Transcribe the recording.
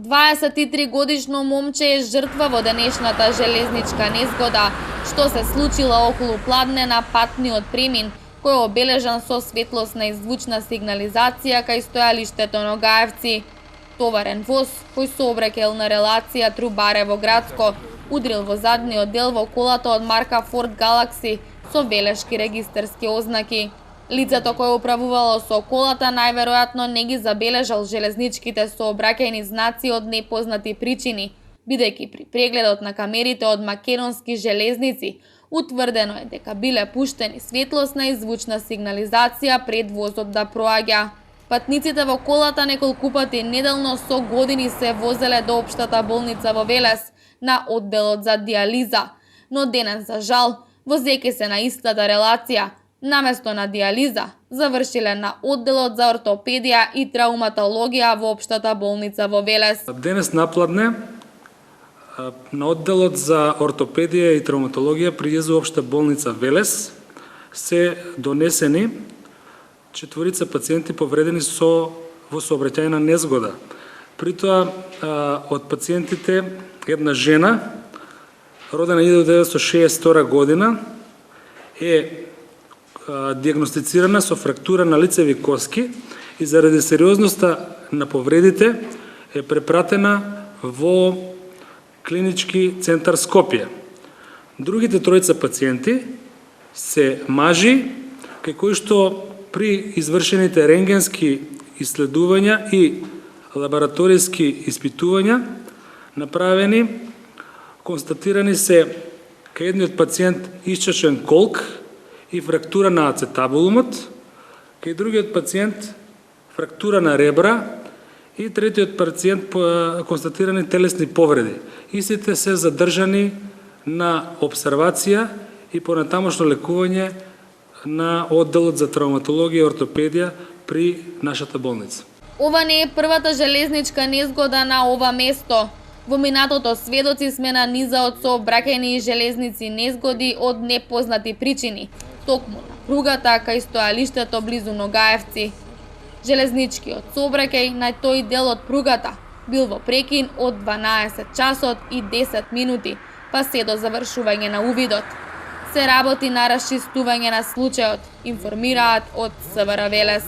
23-годишно момче е жртва во денешната железничка незгода, што се случила околу пладнена патниот премин, кој е обележан со светлосна и звучна сигнализација кај стојалиштето Ногаевци. Товарен воз, кој сообраќаел на релација Трубарево-Градско, удрил во задниот дел во колата од марка Ford Galaxy со белешки регистарски ознаки. Лицето кое управувало со колата најверојатно не ги забележал железничките сообраќајни знаци од непознати причини, бидејќи при прегледот на камерите од македонски железници утврдено е дека биле пуштени светлосна и звучна сигнализација пред возот да проаѓа. Патниците во колата неколку пати неделно со години се возеле до општата болница во Велес на одделот за диализа, но денес за жал, возејќи се на истата релација, наместо на диализа, завршиле на одделот за ортопедија и трауматологија во општата болница во Велес. Денес напладне на одделот за ортопедија и травматологија при ЈЗУ општа болница Велес се донесени 4 пациенти повредени во сообраќајна незгода. Притоа од пациентите една жена родена 1962 година е диагностицирана со фрактура на лицеви коски и заради сериозноста на повредите е препратена во клинички центар Скопје. Другите тројца пациенти се мажи, кај кои што при извршените рентгенски исследувања и лабораториски испитувања направени, констатирани се кај едниот пациент исчачен колк и фрактура на ацетабулумот, кај другиот пациент фрактура на ребра и третиот пациент констатирани телесни повреди. Истите се задржани на обсервација и понатамошно лекување на одделот за травматологија и ортопедија при нашата болница. Ова не е првата железничка незгода на ова место. Во минатото сведоци сме на низа од сообраќајни железници незгоди од непознати причини, токму на пругата кај стојалиштето близу Ногаевци. Железничкиот сообраќај на тој дел од пругата бил во прекин од 12 часот и 10 минути, па се до завршување на увидот. Се работи на расчистување на случајот, информираат од СВР Велес.